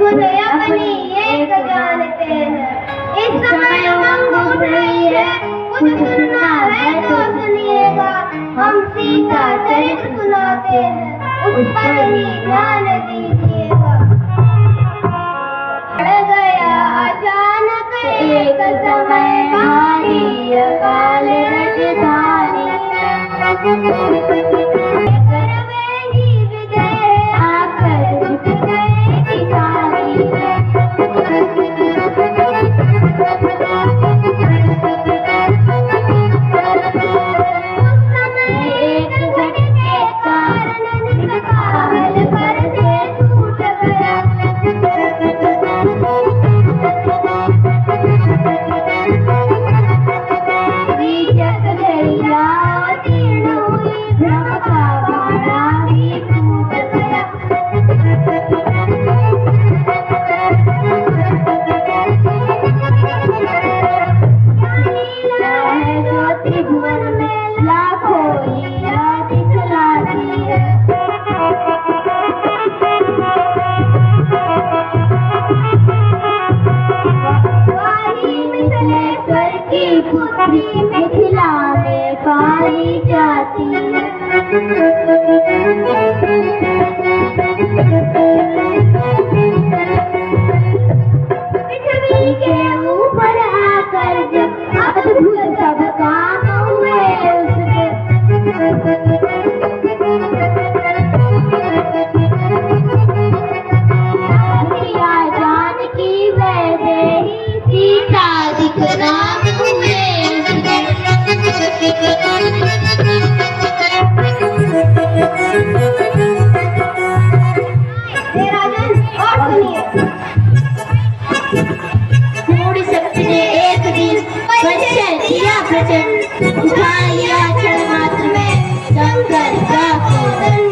खुद अपनी एक जानते हैं। इस समय उमंग उठ रही है, कुछ सुनना है तो सुनिएगा। हम सीता चरित्र सुनाते हैं, उस पर ही ध्यान दीजिएगा। पड़ गया अचानक एक समय भारी अकाल राजधानी, करवेगी विजय आकर झुक गए किसानी। उस समय एक झटके कारण निकाल पर से टूट गया। बीजक दरिया तीर्ण हुई, भ्रम का बाड़ा भी टूट गया। लीला है जो त्रिभुवन में लाखों लीला दिखलाती है। वाली मिथिलेश्वर की पुत्री मिथिला में पाई जाती है। पृथ्वी के ऊपर आकर जब अद्भुत सब काम हुए उसके, सिया जानकी वैदेही सीता दिखना हुए राजन। और सुनिए, मूढ़ शक्ति ने एक दिन वज्र दिया प्रचंड, उठा लिया क्षण मात्र में शंकर का कोदंड।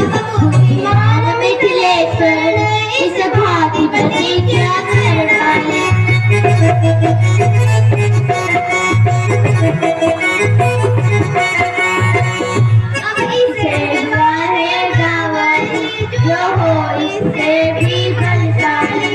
तब बुद्धिमान मिथिलेश्वर इस भांति प्रतिज्ञा कर डाली। अब इसे गाएगा वही जो हो इससे भी बलशाली।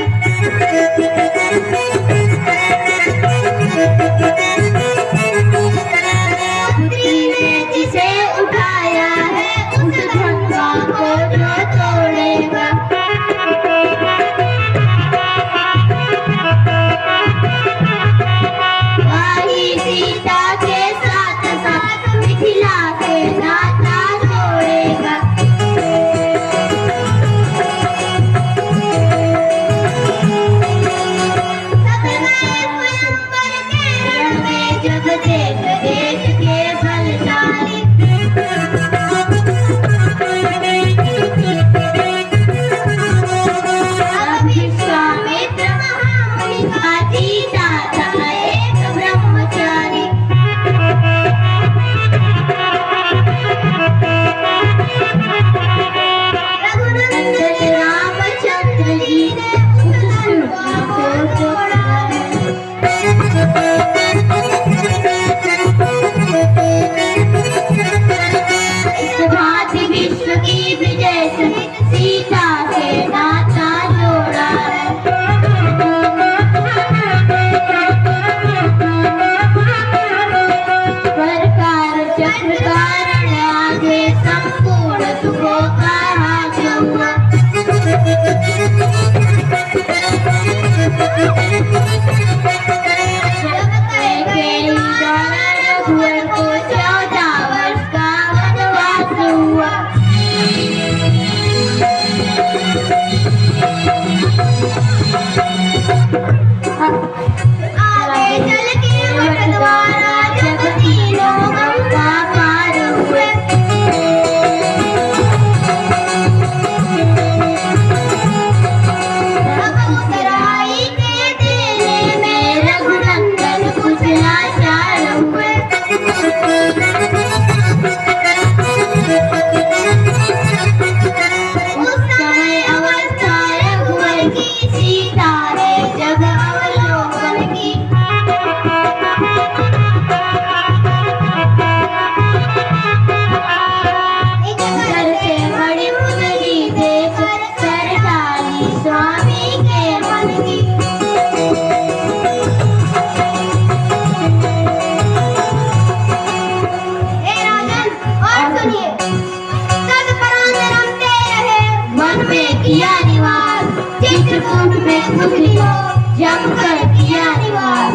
मुस्लिमों जम कर किया निवास।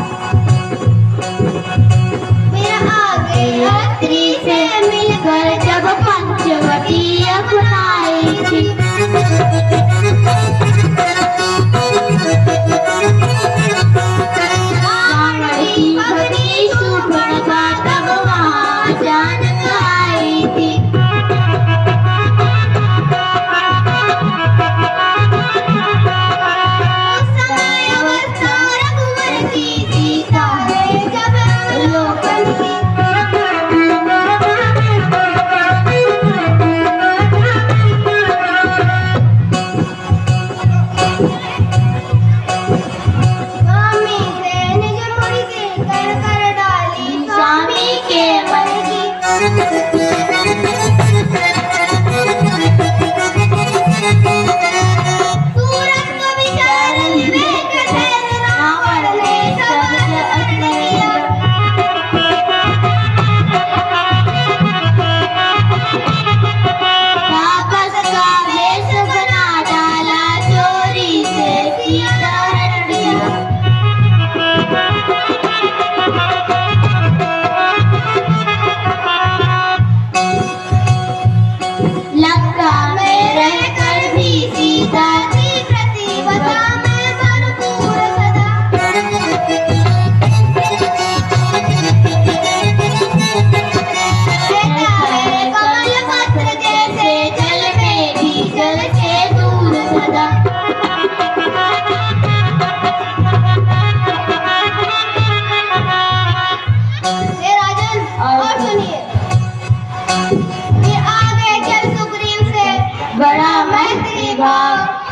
फिर आगे यात्री से मिलकर जब पंचवटी अपनाई थी।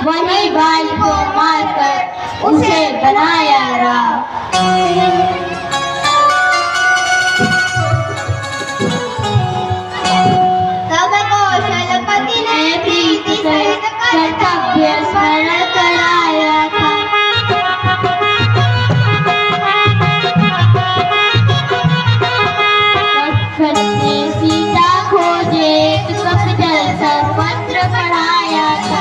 वही बाल को मारकर उसे बनाया राम। तब कौशलपति ने प्रीति सहित कर्तव्य स्मरण कराया था। सीता खोजे कपिजल सर्वत्र पढ़ाया था।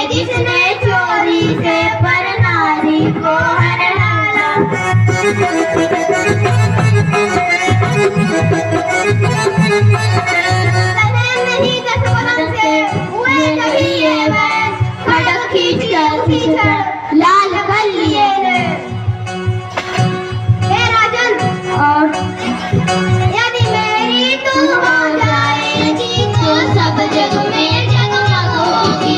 जिसने चोरी से पर नारी को हर डाला। नहीं दस से हुए कभी ये वैन, खड़क खींच कर लाल कर लिए हैं। हे राजन, और यदि मेरी तू हो जाएगी तो सब जग में जगमग होगी।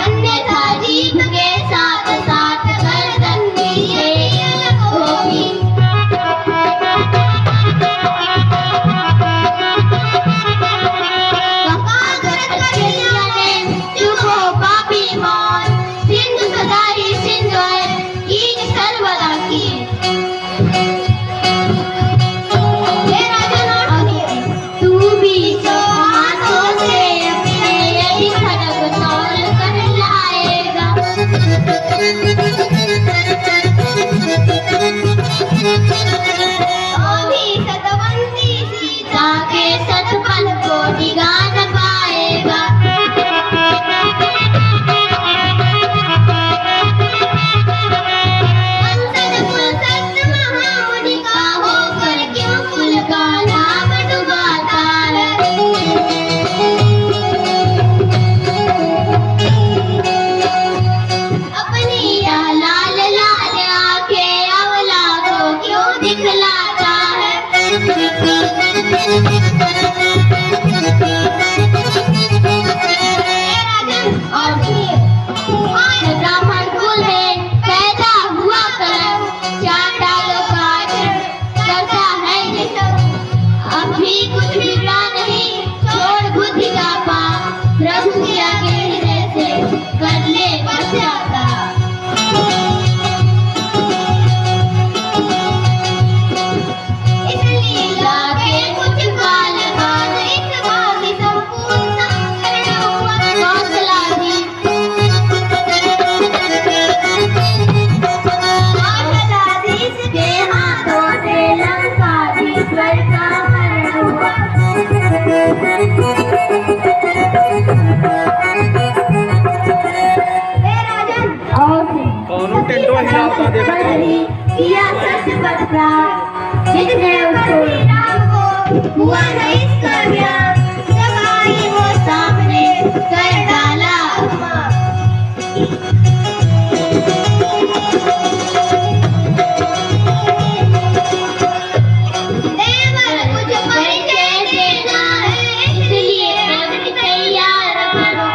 अन्यथा जीभ के साथ और सुनिए, आज ब्राह्मण कुल में पैदा हुआ कलम, चार डालों का आचरण करता है ये सब। अब भी कुछ बिगड़ा नहीं, छोड़ बुद्धि का पाप, प्रभु की आगे हृदय से कर ले पश्चाताप। इस लीला के कुछ काल बाद इस भाग्य संपूर्ण संकरण हुआ कौशलाधीश। कौशलाधीश के हाथों से लंकाधीश्वर का हरण हुआ। हे राजन, कौन टेंटो हिलाता देखो। किया सत्य पर प्राण, जिसने उसको राम को हुआ न इसका ज्ञान, जब आई वो सामने कर डाला अपमान। देवर कुछ परिचय देना है, इसलिए प्रगति तैयार करो।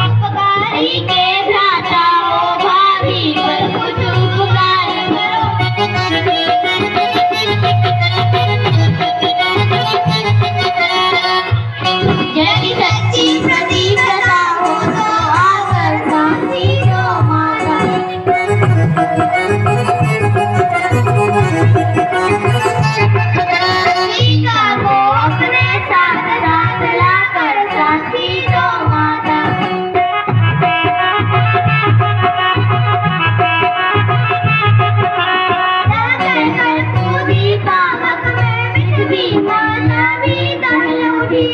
उपकारी के भ्राता हो भाभी पर कुछ उपकार करो। यदि सच्ची प्रतिव्रता हो तो आकर शांति दो माता। सीता को अपने साथ साथ लाकर शांति दो माता। जाकर कर्पूरी पावक में बिछ भी माता भी दहल उठी।